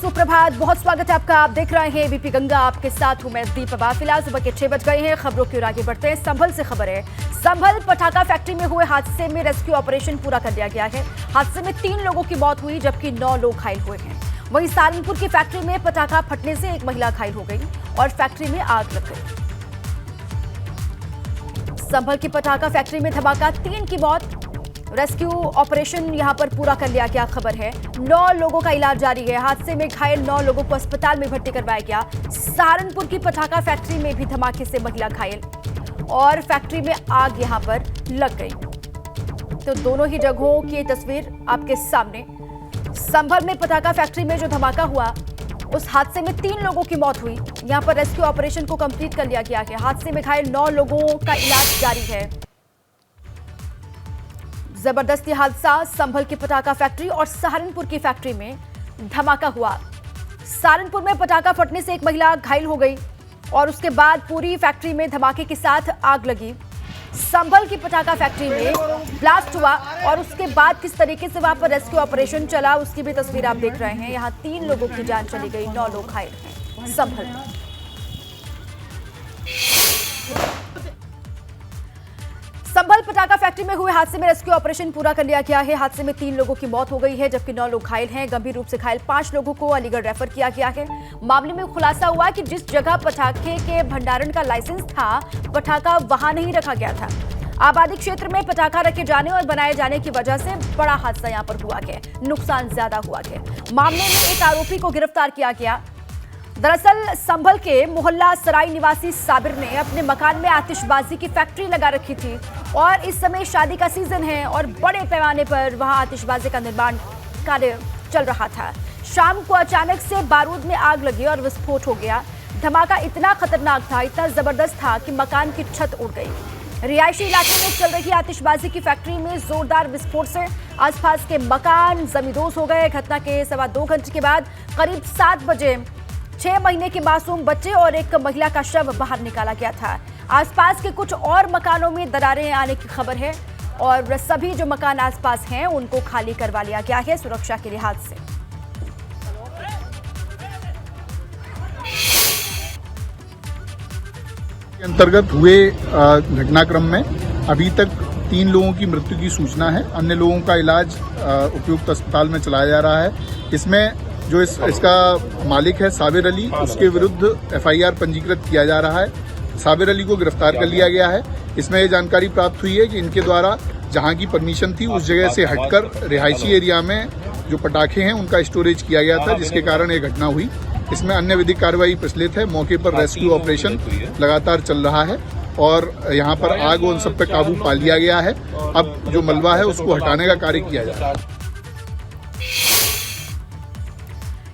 सुप्रभात, बहुत स्वागत है आपका। आप देख रहे हैं एबीपी गंगा, आपके साथ हूं मैं दीपा। फिलहाल सुबह के 6 बज गए हैं। खबरों की ओर आगे बढ़ते हैं। संभल से खबर है। संभल पटाखा फैक्ट्री में हुए हादसे में रेस्क्यू ऑपरेशन पूरा कर लिया गया है। हादसे में 3 लोगों की मौत हुई जबकि 9 लोग घायल हुए हैं। वहीं सहारनपुर की फैक्ट्री में पटाखा फटने से एक महिला घायल हो गई और फैक्ट्री में आग लग गई। संभल की पटाखा फैक्ट्री में धमाका, 3 की मौत। रेस्क्यू ऑपरेशन यहां पर पूरा कर लिया गया। खबर है 9 लोगों का इलाज जारी है। हादसे में घायल 9 लोगों को अस्पताल में भर्ती करवाया गया। सहारनपुर की पटाखा फैक्ट्री में भी धमाके से महिला घायल और फैक्ट्री में आग यहां पर लग गई। तो दोनों ही जगहों की तस्वीर आपके सामने। संभल में पटाखा फैक्ट्री में जो धमाका हुआ, उस हादसे में 3 लोगों की मौत हुई। यहां पर रेस्क्यू ऑपरेशन को कंप्लीट कर लिया गया है। हादसे में घायल 9 लोगों का इलाज जारी है। जबरदस्ती हादसा, संभल की पटाखा फैक्ट्री और सहारनपुर की फैक्ट्री में धमाका हुआ। सहारनपुर में पटाखा फटने से एक महिला घायल हो गई और उसके बाद पूरी फैक्ट्री में धमाके के साथ आग लगी। संभल की पटाखा फैक्ट्री में ब्लास्ट हुआ और उसके बाद किस तरीके से वहां पर रेस्क्यू ऑपरेशन चला, उसकी भी तस्वीर आप देख रहे हैं। यहां 3 लोगों की जान चली गई, 9 लोग घायल हैं संभल में। संभल पटाखा फैक्ट्री में हुए हादसे में रेस्क्यू ऑपरेशन पूरा कर लिया गया है। हादसे में 3 लोगों की मौत हो गई है जबकि 9 लोग घायल हैं। गंभीर रूप से घायल 5 लोगों को अलीगढ़ रेफर किया गया है। मामले में खुलासा हुआ कि जिस जगह पटाखे के भंडारण का लाइसेंस था, पटाखा वहां नहीं रखा गया था। आबादी क्षेत्र में पटाखा रखे जाने और बनाए जाने की वजह से बड़ा हादसा यहां पर हुआ है। नुकसान ज्यादा हुआ है। मामले में एक आरोपी को गिरफ्तार किया गया। दरअसल संभल के मोहल्ला सराय निवासी साबिर ने अपने मकान में आतिशबाजी की फैक्ट्री लगा रखी थी और इस समय शादी का सीजन है और बड़े पैमाने पर वहां आतिशबाजी का निर्माण कार्य चल रहा था। शाम को अचानक से बारूद में आग लगी और विस्फोट हो गया। धमाका इतना खतरनाक था, इतना जबरदस्त था कि मकान की छत उड़ गई। रिहायशी इलाके में चल रही आतिशबाजी की फैक्ट्री में जोरदार विस्फोट से आसपास के मकान जमींदोज हो गए। घटना के 2.25 घंटे के बाद करीब 7 बजे 6 महीने के मासूम बच्चे और एक महिला का शव बाहर निकाला गया था। आसपास के कुछ और मकानों में दरारें आने की खबर है और सभी जो मकान आसपास हैं उनको खाली करवा लिया गया है सुरक्षा के लिहाज से। अंतर्गत हुए घटनाक्रम में अभी तक 3 लोगों की मृत्यु की सूचना है। अन्य लोगों का इलाज उपयुक्त अस्पताल में चलाया जा रहा है। इसमें जो इसका मालिक है साबिर अली, उसके विरुद्ध एफआईआर पंजीकृत किया जा रहा है। साबिर अली को गिरफ्तार कर लिया गया है। इसमें यह जानकारी प्राप्त हुई है कि इनके द्वारा जहां की परमिशन थी उस जगह से हटकर रिहायशी एरिया में जो पटाखे हैं उनका स्टोरेज किया गया था, जिसके कारण ये घटना हुई। इसमें अन्य विधिक कार्रवाई प्रचलित है। मौके पर रेस्क्यू ऑपरेशन लगातार चल रहा है और यहाँ पर आग और सब पे काबू पा लिया गया है। अब जो मलबा है उसको हटाने का कार्य किया जा रहा है।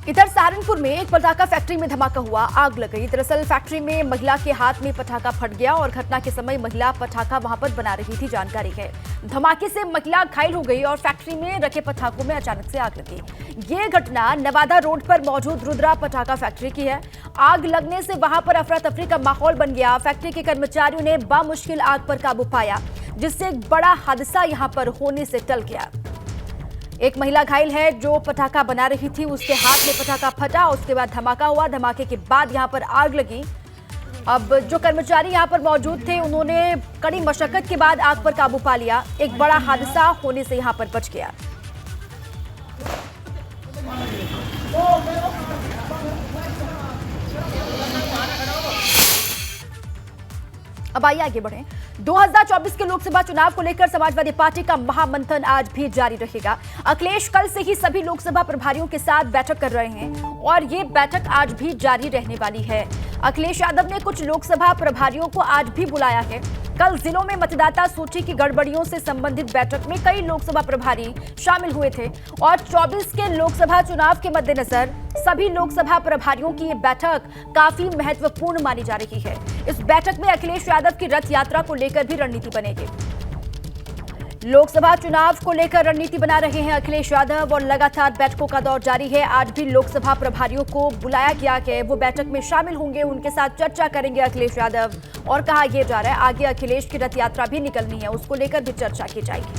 इधर सहारनपुर में एक पटाखा फैक्ट्री में धमाका हुआ, आग लग गई। दरअसल फैक्ट्री में महिला के हाथ में पटाखा फट गया और घटना के समय महिला पटाखा वहां पर बना रही थी, जानकारी है। धमाके से महिला घायल हो गई और फैक्ट्री में रखे पटाखों में अचानक से आग लगी। ये घटना नवादा रोड पर मौजूद रुद्रा पटाखा फैक्ट्री की है। आग लगने से वहां पर अफरा तफरी का माहौल बन गया। फैक्ट्री के कर्मचारियों ने बामुश्किल आग पर काबू पाया, जिससे एक बड़ा हादसा यहां पर होने से टल गया। एक महिला घायल है जो पटाखा बना रही थी, उसके हाथ में पटाखा फटा, उसके बाद धमाका हुआ। धमाके के बाद यहां पर आग लगी। अब जो कर्मचारी यहां पर मौजूद थे उन्होंने कड़ी मशक्कत के बाद आग पर काबू पा लिया। एक बड़ा हादसा होने से यहां पर बच गया। अब आइए आगे बढ़ें। 2024 के लोकसभा चुनाव को लेकर समाजवादी पार्टी का महामंथन आज भी जारी रहेगा। अखिलेश कल से ही सभी लोकसभा प्रभारियों के साथ बैठक कर रहे हैं और ये बैठक आज भी जारी रहने वाली है। अखिलेश यादव ने कुछ लोकसभा प्रभारियों को आज भी बुलाया है। कल जिलों में मतदाता सूची की गड़बड़ियों से संबंधित बैठक में कई लोकसभा प्रभारी शामिल हुए थे और 24 के लोकसभा चुनाव के मद्देनजर सभी लोकसभा प्रभारियों की ये बैठक काफी महत्वपूर्ण मानी जा रही है। इस बैठक में अखिलेश यादव की रथ यात्रा को लेकर भी रणनीति बनेगी। लोकसभा चुनाव को लेकर रणनीति बना रहे हैं अखिलेश यादव और लगातार बैठकों का दौर जारी है। आज भी लोकसभा प्रभारियों को बुलाया गया है, वो बैठक में शामिल होंगे, उनके साथ चर्चा करेंगे अखिलेश यादव। और कहा यह जा रहा है आगे अखिलेश की रथ यात्रा भी निकलनी है, उसको लेकर भी चर्चा की जाएगी।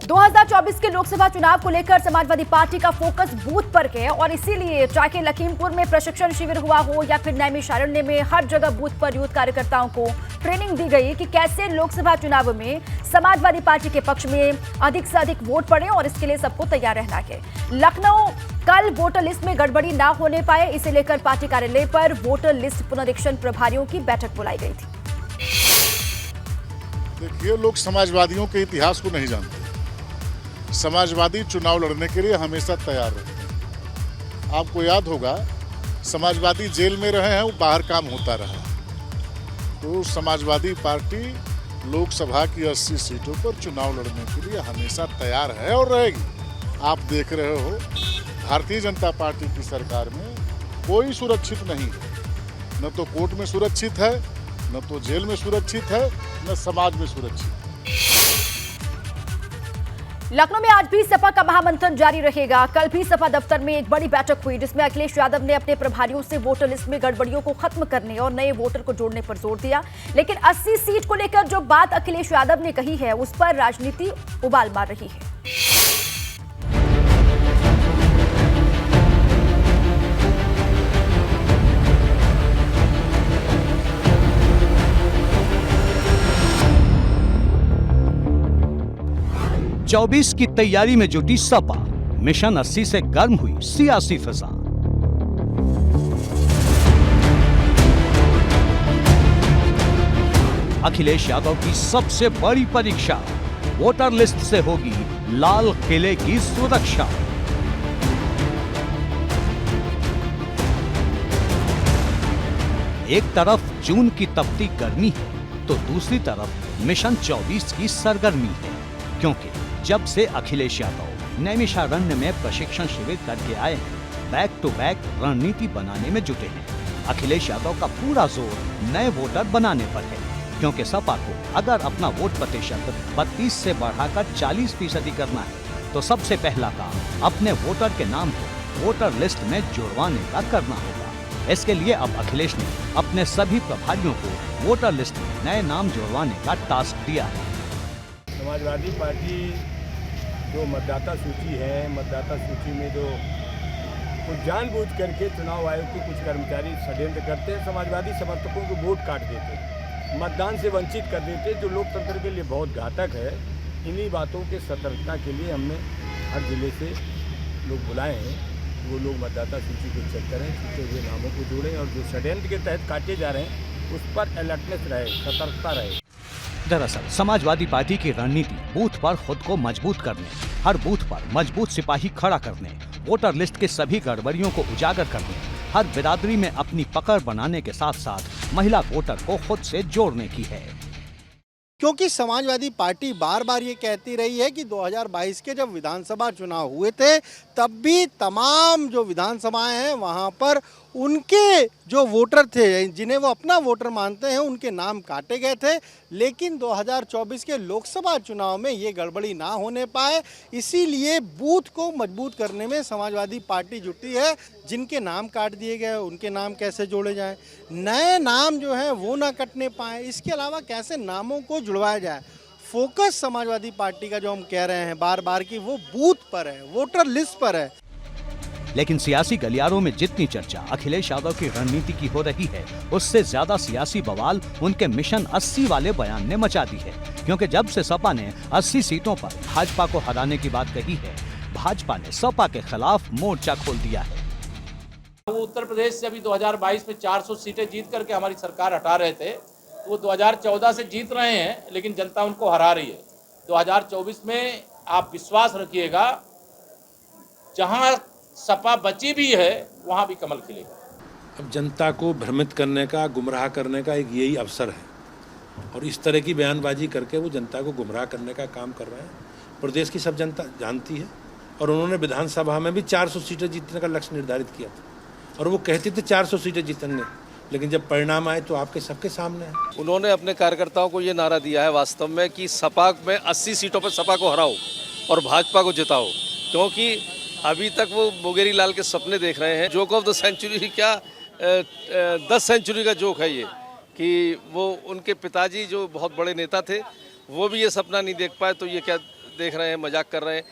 2024 के लोकसभा चुनाव को लेकर समाजवादी पार्टी का फोकस बूथ पर है और इसीलिए चाहे लखीमपुर में प्रशिक्षण शिविर हुआ हो या फिर नैमिषारण्य में हर जगह बूथ पर यूथ कार्यकर्ताओं को ट्रेनिंग दी गई कि कैसे लोकसभा चुनाव में समाजवादी पार्टी के पक्ष में अधिक से अधिक वोट पड़े और इसके लिए सबको तैयार रहना है। लखनऊ कल वोटर लिस्ट में गड़बड़ी ना होने पाए, इसे लेकर पार्टी कार्यालय पर वोटर लिस्ट पुनरीक्षण प्रभारियों की बैठक बुलाई गई थी। देखिए, लोग समाजवादियों के इतिहास को नहीं जानते। समाजवादी चुनाव लड़ने के लिए हमेशा तैयार रहते हैं। आपको याद होगा, समाजवादी जेल में रहे हैं, वो बाहर काम होता रहा। तो समाजवादी पार्टी लोकसभा की 80 सीटों पर चुनाव लड़ने के लिए हमेशा तैयार है और रहेगी। आप देख रहे हो, भारतीय जनता पार्टी की सरकार में कोई सुरक्षित नहीं है। न तो कोर्ट में सुरक्षित है, न तो जेल में सुरक्षित है, न समाज में सुरक्षित है। लखनऊ में आज भी सपा का महामंथन जारी रहेगा। कल भी सपा दफ्तर में एक बड़ी बैठक हुई जिसमें अखिलेश यादव ने अपने प्रभारियों से वोटर लिस्ट में गड़बड़ियों को खत्म करने और नए वोटर को जोड़ने पर जोर दिया। लेकिन 80 सीट को लेकर जो बात अखिलेश यादव ने कही है उस पर राजनीति उबाल मार रही है। चौबीस की तैयारी में जुटी सपा, मिशन 80 से गर्म हुई सियासी फिजा। अखिलेश यादव की सबसे बड़ी परीक्षा, वोटर लिस्ट से होगी लाल किले की सुरक्षा। एक तरफ जून की तपती गर्मी है तो दूसरी तरफ मिशन 24 की सरगर्मी है, क्योंकि जब से अखिलेश यादव नैमिषारण्य में प्रशिक्षण शिविर करके आए हैं, बैक टू बैक रणनीति बनाने में जुटे हैं। अखिलेश यादव का पूरा जोर नए वोटर बनाने पर है, क्योंकि सपा को अगर अपना वोट प्रतिशत 32 से बढ़ाकर 40% करना है तो सबसे पहला काम अपने वोटर के नाम को वोटर लिस्ट में जुड़वाने का करना होगा। इसके लिए अब अखिलेश ने अपने सभी प्रभारियों को वोटर लिस्ट में नए नाम जुड़वाने का टास्क दिया है। समाजवादी पार्टी जो मतदाता सूची है, मतदाता सूची में जो कुछ जानबूझ करके चुनाव आयोग के कुछ कर्मचारी षड्यंत्र करते हैं, समाजवादी समर्थकों को वोट काट देते हैं, मतदान से वंचित कर देते हैं, जो लोकतंत्र के लिए बहुत घातक है। इन्हीं बातों के सतर्कता के लिए हमने हर जिले से लोग बुलाए हैं। वो लोग मतदाता सूची को चेक करें, छूटे हुए नामों को जोड़ें और जो षड्यंत्र के तहत काटे जा रहे हैं उस पर अलर्टनेस रहे, सतर्कता रहे। दरअसल समाजवादी पार्टी की रणनीति बूथ पर खुद को मजबूत करने, हर बूथ पर मजबूत सिपाही खड़ा करने, वोटर लिस्ट के सभी गड़बड़ियों को उजागर करने, हर बिरादरी में अपनी पकड़ बनाने के साथ साथ महिला वोटर को खुद से जोड़ने की है। क्योंकि समाजवादी पार्टी बार बार ये कहती रही है कि 2022 के जब विधानसभा चुनाव हुए थे तब भी तमाम जो विधानसभाएं हैं वहाँ पर उनके जो वोटर थे, जिन्हें वो अपना वोटर मानते हैं, उनके नाम काटे गए थे। लेकिन 2024 के लोकसभा चुनाव में ये गड़बड़ी ना होने पाए, इसीलिए बूथ को मजबूत करने में समाजवादी पार्टी जुटी है। जिनके नाम काट दिए गए उनके नाम कैसे जोड़े जाएं, नए नाम जो हैं वो ना कटने पाए, इसके अलावा कैसे नामों को जुड़वाया जाए। फोकस समाजवादी पार्टी का जो हम कह रहे हैं बार बार कि वो बूथ पर है, वोटर लिस्ट पर है। लेकिन सियासी गलियारों में जितनी चर्चा अखिलेश यादव की रणनीति की हो रही है, उससे ज्यादा सियासी बवाल उनके मिशन 80 वाले बयान ने मचा दी है। क्योंकि जब से सपा ने 80 सीटों पर भाजपा को हराने की बात कही है, भाजपा ने सपा के खिलाफ मोर्चा खोल दिया है। वो उत्तर प्रदेश से अभी 2022 में 400 सीटें जीत करके हमारी सरकार हटा रहे थे, तो वो 2014 से जीत रहे हैं, लेकिन जनता उनको हरा रही है। 2024 में आप विश्वास रखिएगा, जहां सपा बची भी है वहां भी कमल खिलेगा। अब जनता को भ्रमित करने का, गुमराह करने का एक यही अवसर है और इस तरह की बयानबाजी करके वो जनता को गुमराह करने का काम कर रहे हैं। प्रदेश की सब जनता जानती है और उन्होंने विधानसभा में भी 400 सीटें जीतने का लक्ष्य निर्धारित किया था और वो कहते थे 400 सीटें जीतेंगे, लेकिन जब परिणाम आए तो आपके सबके सामने है। उन्होंने अपने कार्यकर्ताओं को ये नारा दिया है वास्तव में कि सपा में 80 सीटों पर सपा को हराओ और भाजपा को जिताओ, क्योंकि अभी तक वो मोगेरी लाल के सपने देख रहे हैं। जोक ऑफ द सेंचुरी, क्या 10 सेंचुरी का जोक है ये, कि वो उनके पिताजी जो बहुत बड़े नेता थे वो भी ये सपना नहीं देख पाए, तो ये क्या देख रहे हैं, मजाक कर रहे हैं।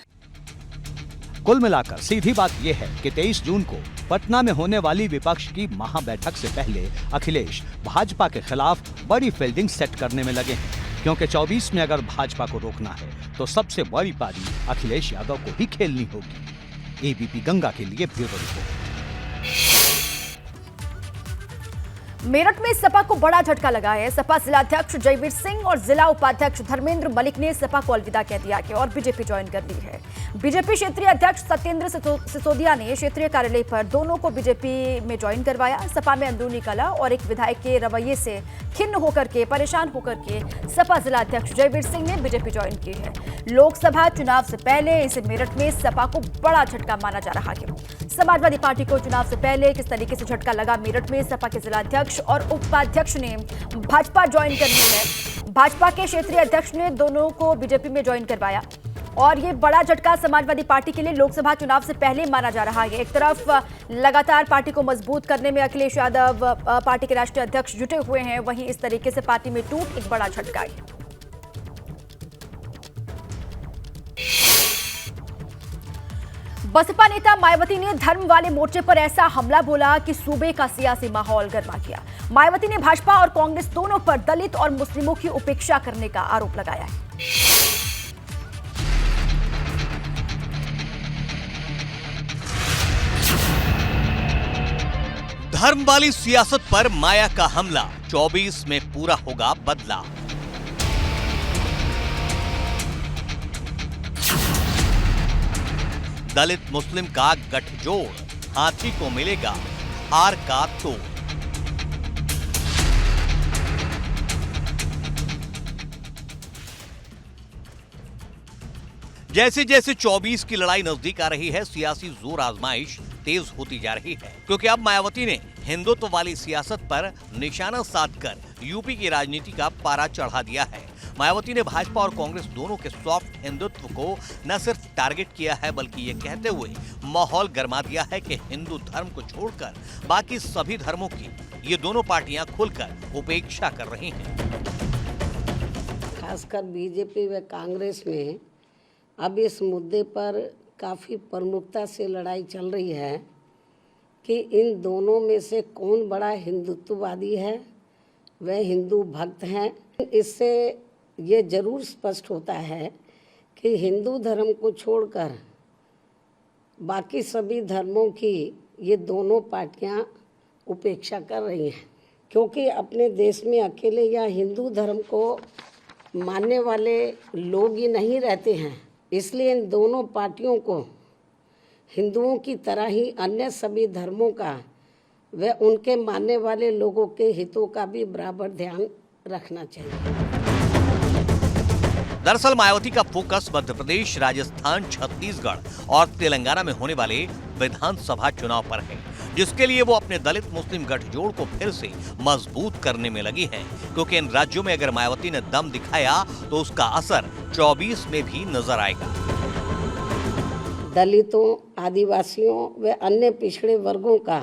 कुल मिलाकर सीधी बात यह है कि 23 जून को पटना में होने वाली विपक्ष की महाबैठक से पहले अखिलेश भाजपा के खिलाफ बड़ी फील्डिंग सेट करने में लगे हैं, क्योंकि 24 में अगर भाजपा को रोकना है तो सबसे बड़ी पारी अखिलेश यादव को ही खेलनी होगी। एबीपी गंगा के लिए ब्यूरो रिपोर्ट। मेरठ में सपा को बड़ा झटका लगा है। सपा जिलाध्यक्ष जयवीर सिंह और जिला उपाध्यक्ष धर्मेंद्र मलिक ने सपा को अलविदा कह दिया है और बीजेपी ज्वाइन कर ली है। बीजेपी क्षेत्रीय अध्यक्ष सत्येंद्र सिसोदिया ने क्षेत्रीय कार्यालय पर दोनों को बीजेपी में ज्वाइन करवाया। सपा में अंदरूनी कलह और एक विधायक के रवैये से खिन्न होकर के, परेशान होकर के सपा जिलाध्यक्ष जयवीर सिंह ने बीजेपी ज्वाइन की है। लोकसभा चुनाव से पहले इसे मेरठ में सपा को बड़ा झटका माना जा रहा है। समाजवादी पार्टी को चुनाव से पहले किस तरीके से झटका लगा, मेरठ में सपा के जिलाध्यक्ष और उपाध्यक्ष ने भाजपा ज्वाइन कर ली है। भाजपा के क्षेत्रीय अध्यक्ष ने दोनों को बीजेपी में ज्वाइन करवाया और ये बड़ा झटका समाजवादी पार्टी के लिए लोकसभा चुनाव से पहले माना जा रहा है। एक तरफ लगातार पार्टी को मजबूत करने में अखिलेश यादव पार्टी के राष्ट्रीय अध्यक्ष जुटे हुए हैं, वहीं इस तरीके से पार्टी में टूट एक बड़ा झटका है। बसपा नेता मायावती ने धर्म वाले मोर्चे पर ऐसा हमला बोला कि सूबे का सियासी माहौल गर्मा गया। मायावती ने भाजपा और कांग्रेस दोनों पर दलित और मुस्लिमों की उपेक्षा करने का आरोप लगाया है। धर्म वाली सियासत पर माया का हमला, 24 में पूरा होगा बदला। दलित मुस्लिम का गठजोड़, हाथी को मिलेगा हार का तोड़। जैसे जैसे 24 की लड़ाई नजदीक आ रही है, सियासी जोर आजमाइश तेज होती जा रही है, क्योंकि अब मायावती ने हिंदुत्व वाली सियासत पर निशाना साधकर यूपी की राजनीति का पारा चढ़ा दिया है। मायावती ने भाजपा और कांग्रेस दोनों के सॉफ्ट हिंदुत्व को न सिर्फ टारगेट किया है, बल्कि ये कहते हुए माहौल गरमा दिया है कि हिंदू धर्म को छोड़कर बाकी सभी धर्मों की ये दोनों पार्टियां खुलकर उपेक्षा कर रही हैं। खासकर बीजेपी व कांग्रेस में अब इस मुद्दे पर काफ़ी प्रमुखता से लड़ाई चल रही है कि इन दोनों में से कौन बड़ा हिंदुत्ववादी है, वह हिंदू भक्त हैं। इससे ये जरूर स्पष्ट होता है कि हिंदू धर्म को छोड़कर बाकी सभी धर्मों की ये दोनों पार्टियां उपेक्षा कर रही हैं, क्योंकि अपने देश में अकेले या हिंदू धर्म को मानने वाले लोग ही नहीं रहते हैं। इसलिए इन दोनों पार्टियों को हिंदुओं की तरह ही अन्य सभी धर्मों का व उनके मानने वाले लोगों के हितों का भी बराबर ध्यान रखना चाहिए। दरअसल मायावती का फोकस मध्य प्रदेश, राजस्थान, छत्तीसगढ़ और तेलंगाना में होने वाले विधानसभा चुनाव पर है, जिसके लिए वो अपने दलित मुस्लिम गठजोड़ को फिर से मजबूत करने में लगी हैं, क्योंकि इन राज्यों में अगर मायावती ने दम दिखाया तो उसका असर 24 में भी नजर आएगा। दलितों, आदिवासियों व अन्य पिछड़े वर्गों का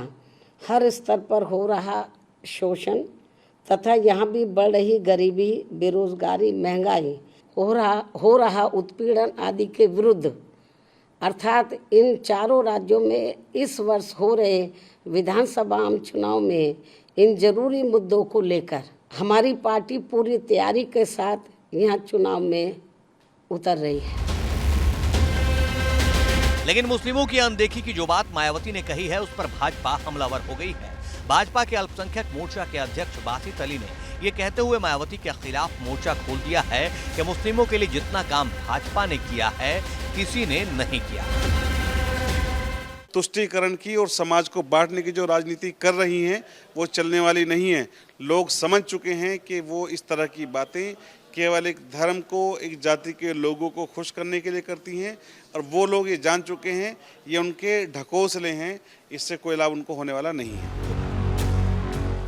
हर स्तर पर हो रहा शोषण तथा यहाँ भी बढ़ रही गरीबी, बेरोजगारी, महंगाई, हो रहा उत्पीड़न आदि के विरुद्ध, अर्थात इन चारों राज्यों में इस वर्ष हो रहे विधानसभा आम चुनाव में इन जरूरी मुद्दों को लेकर हमारी पार्टी पूरी तैयारी के साथ यहाँ चुनाव में उतर रही है। लेकिन मुस्लिमों की अनदेखी की जो बात मायावती ने कही है, उस पर भाजपा हमलावर हो गई है। भाजपा के अल्पसंख्यक मोर्चा के अध्यक्ष बासित अली ने ये कहते हुए मायावती के खिलाफ मोर्चा खोल दिया है कि मुस्लिमों के लिए जितना काम भाजपा ने किया है, किसी ने नहीं किया। तुष्टीकरण की और समाज को बांटने की जो राजनीति कर रही हैं, वो चलने वाली नहीं है। लोग समझ चुके हैं कि वो इस तरह की बातें केवल एक धर्म को, एक जाति के लोगों को खुश करने के लिए करती हैं, और वो लोग ये जान चुके हैं ये उनके ढकोसले हैं, इससे कोई लाभ उनको होने वाला नहीं है।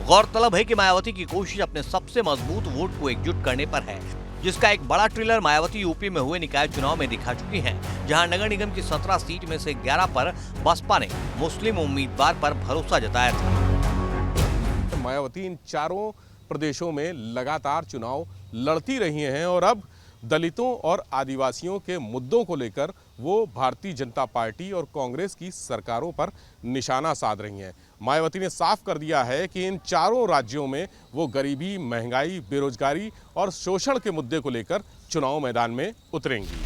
गौरतलब है कि मायावती की कोशिश अपने सबसे मजबूत वोट को एकजुट करने पर है, जिसका एक बड़ा ट्रेलर मायावती यूपी में हुए निकाय चुनाव में दिखा चुकी हैं, जहां नगर निगम की 17 सीट में से 11 पर बसपा ने मुस्लिम उम्मीदवार पर भरोसा जताया था। मायावती इन चारों प्रदेशों में लगातार चुनाव लड़ती रही हैं और अब दलितों और आदिवासियों के मुद्दों को लेकर वो भारतीय जनता पार्टी और कांग्रेस की सरकारों पर निशाना साध रही हैं। मायावती ने साफ कर दिया है कि इन चारों राज्यों में वो गरीबी, महंगाई, बेरोजगारी और शोषण के मुद्दे को लेकर चुनाव मैदान में उतरेंगी।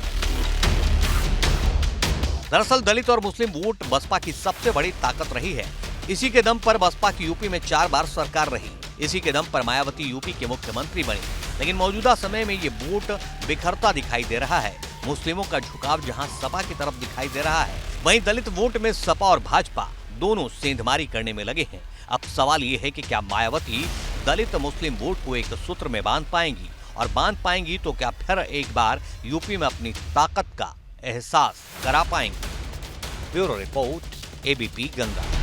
दरअसल दलित और मुस्लिम वोट बसपा की सबसे बड़ी ताकत रही है। इसी के दम पर बसपा की यूपी में 4 बार सरकार रही। इसी के दम पर मायावती यूपी के मुख्यमंत्री बनी। लेकिन मौजूदा समय में ये वोट बिखरता दिखाई दे रहा है। मुस्लिमों का झुकाव जहां सपा की तरफ दिखाई दे रहा है, वहीं दलित वोट में सपा और भाजपा दोनों सेंधमारी करने में लगे हैं। अब सवाल ये है कि क्या मायावती दलित मुस्लिम वोट को एक सूत्र में बांध पाएंगी, और बांध पाएंगी तो क्या फिर एक बार यूपी में अपनी ताकत का एहसास करा पाएंगी। Bureau report, ABP Ganga.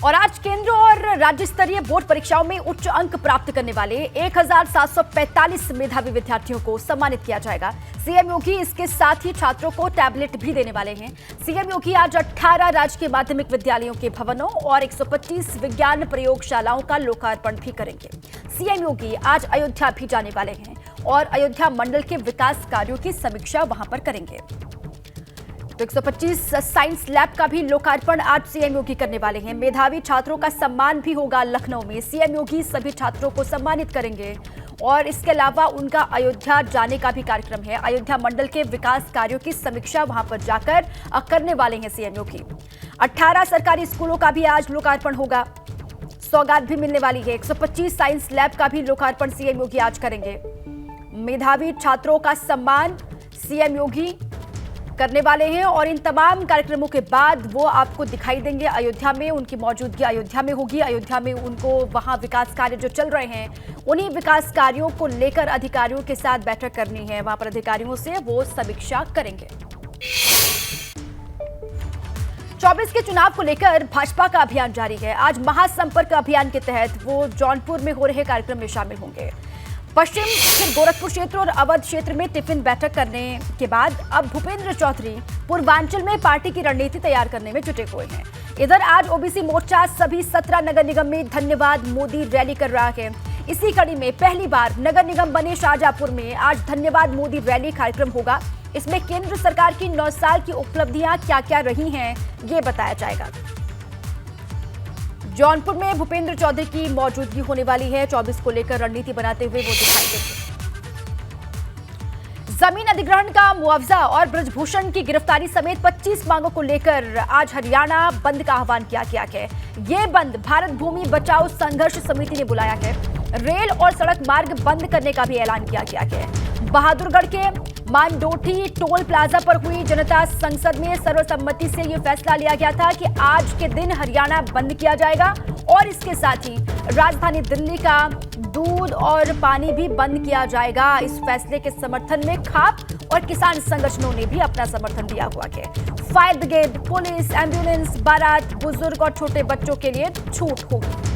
और आज केंद्र और राज्य स्तरीय बोर्ड परीक्षाओं में उच्च अंक प्राप्त करने वाले 1745 मेधावी विद्यार्थियों को सम्मानित किया जाएगा। सीएम योगी इसके साथ ही छात्रों को टैबलेट भी देने वाले हैं। सीएम योगी आज 18 राजकीय माध्यमिक विद्यालयों के भवनों और 125 विज्ञान प्रयोगशालाओं का लोकार्पण भी करेंगे। सीएम योगी आज अयोध्या भी जाने वाले हैं और अयोध्या मंडल के विकास कार्यों की समीक्षा वहां पर करेंगे। तो 125 साइंस लैब का भी लोकार्पण आज सीएम योगी करने वाले हैं। मेधावी छात्रों का सम्मान भी होगा लखनऊ में। सीएम योगी सभी छात्रों को सम्मानित करेंगे और इसके अलावा उनका अयोध्या जाने का भी कार्यक्रम है। अयोध्या मंडल के विकास कार्यों की समीक्षा वहां पर जाकर करने वाले हैं सीएम योगी। 18 सरकारी स्कूलों का भी आज लोकार्पण होगा। सौगात भी मिलने वाली है। 125 साइंस लैब का भी लोकार्पण सीएम योगी आज करेंगे। मेधावी छात्रों का सम्मान सीएम योगी करने वाले हैं और इन तमाम कार्यक्रमों के बाद वो आपको दिखाई देंगे अयोध्या में। उनकी मौजूदगी अयोध्या में होगी। अयोध्या में उनको वहां विकास कार्य जो चल रहे हैं उन्हीं विकास कार्यों को लेकर अधिकारियों के साथ बैठक करनी है। वहां पर अधिकारियों से वो समीक्षा करेंगे। 24 के चुनाव को लेकर भाजपा का अभियान जारी है। आज महासंपर्क अभियान के तहत वो जौनपुर में हो रहे कार्यक्रम में शामिल होंगे। पश्चिम फिर गोरखपुर क्षेत्र और अवध क्षेत्र में टिफिन बैठक करने के बाद अब भूपेंद्र चौधरी पूर्वांचल में पार्टी की रणनीति तैयार करने में जुटे हुए हैं। इधर आज ओबीसी मोर्चा सभी 17 नगर निगम में धन्यवाद मोदी रैली कर रहा है। इसी कड़ी में पहली बार नगर निगम बने शाहजहांपुर में आज धन्यवाद मोदी रैली कार्यक्रम होगा। इसमें केंद्र सरकार की 9 साल की उपलब्धियां क्या क्या रही हैं ये बताया जाएगा। जौनपुर में भूपेंद्र चौधरी की मौजूदगी होने वाली है। 24 को लेकर रणनीति बनाते हुए वो दिखाई देंगे। जमीन अधिग्रहण का मुआवजा और ब्रजभूषण की गिरफ्तारी समेत 25 मांगों को लेकर आज हरियाणा बंद का आह्वान किया गया है। ये बंद भारत भूमि बचाओ संघर्ष समिति ने बुलाया है। रेल और सड़क मार्ग बंद करने का भी ऐलान किया गया है। बहादुरगढ़ के मानडोठी टोल प्लाजा पर हुई जनता संसद में सर्वसम्मति से यह फैसला लिया गया था कि आज के दिन हरियाणा बंद किया जाएगा और इसके साथ ही राजधानी दिल्ली का दूध और पानी भी बंद किया जाएगा। इस फैसले के समर्थन में खाप और किसान संगठनों ने भी अपना समर्थन दिया हुआ है। फायर ब्रिगेड, पुलिस, एम्बुलेंस, बारात, बुजुर्ग और छोटे बच्चों के लिए छूट होगी।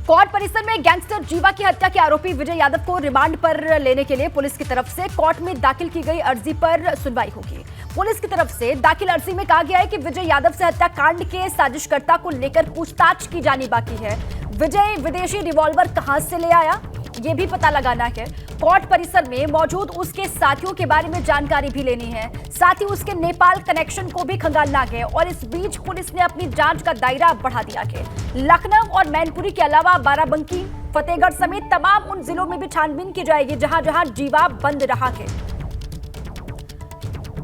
कोर्ट परिसर में गैंगस्टर जीवा की हत्या के आरोपी विजय यादव को रिमांड पर लेने के लिए पुलिस की तरफ से कोर्ट में दाखिल की गई अर्जी पर सुनवाई होगी। पुलिस की तरफ से दाखिल अर्जी में कहा गया है कि विजय यादव से हत्याकांड के साजिशकर्ता को लेकर पूछताछ की जानी बाकी है। विजय विदेशी रिवॉल्वर कहां से ले आया ये भी पता लगाना है। कोर्ट परिसर में मौजूद उसके साथियों के बारे में जानकारी भी लेनी है। साथ ही उसके नेपाल कनेक्शन को भी खंगालना है। और इस बीच पुलिस ने अपनी जांच का दायरा बढ़ा दिया है। लखनऊ और मैनपुरी के अलावा बाराबंकी, फतेहगढ़ समेत तमाम उन जिलों में भी छानबीन की जाएगी जहां जहां जीवा बंद रहा है।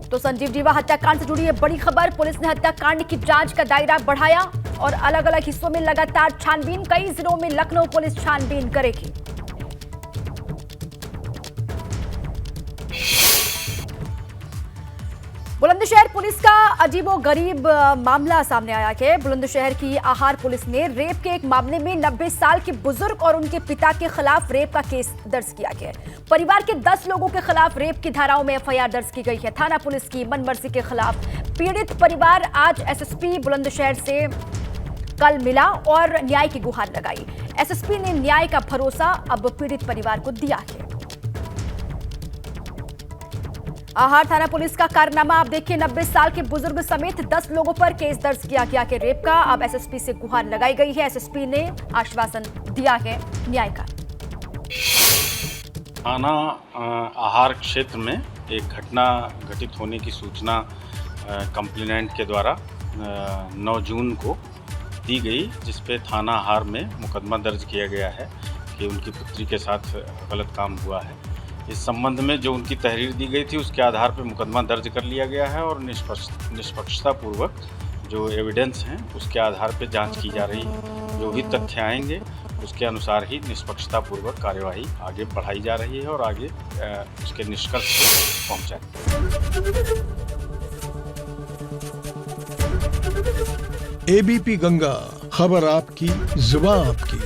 तो संजीव जीवा हत्याकांड से जुड़ी है बड़ी खबर। पुलिस ने हत्याकांड की जांच का दायरा बढ़ाया और अलग अलग हिस्सों में लगातार छानबीन। कई जिलों में लखनऊ पुलिस छानबीन करेगी। बुलंदशहर पुलिस का अजीबोगरीब मामला सामने आया है। बुलंदशहर की आहार पुलिस ने रेप के एक मामले में 90 साल के बुजुर्ग और उनके पिता के खिलाफ रेप का केस दर्ज किया गया। परिवार के 10 लोगों के खिलाफ रेप की धाराओं में एफआईआर दर्ज की गई है। थाना पुलिस की मनमर्जी के खिलाफ पीड़ित परिवार आज एसएसपी बुलंदशहर से कल मिला और न्याय की गुहार लगाई। एसएसपी ने न्याय का भरोसा अब पीड़ित परिवार को दिया है। आहार थाना पुलिस का कारनामा आप देखिए। 90 साल के बुजुर्ग समेत 10 लोगों पर केस दर्ज किया गया कि रेप का। अब एसएसपी से गुहार लगाई गई है। एसएसपी ने आश्वासन दिया है न्याय का। थाना आहार क्षेत्र में एक घटना घटित होने की सूचना कंप्लेनेंट के द्वारा 9 जून को दी गई, जिस पे थाना आहार में मुकदमा दर्ज किया गया है कि उनकी पुत्री के साथ गलत काम हुआ है। इस संबंध में जो उनकी तहरीर दी गई थी उसके आधार पर मुकदमा दर्ज कर लिया गया है और निष्पक्षतापूर्वक जो एविडेंस हैं उसके आधार पर जांच की जा रही है। जो भी तथ्य आएंगे उसके अनुसार ही निष्पक्षतापूर्वक कार्यवाही आगे बढ़ाई जा रही है और आगे उसके निष्कर्ष पर पहुंचाएं। एबीपी गंगा, खबर आपकी, जुबान आपकी।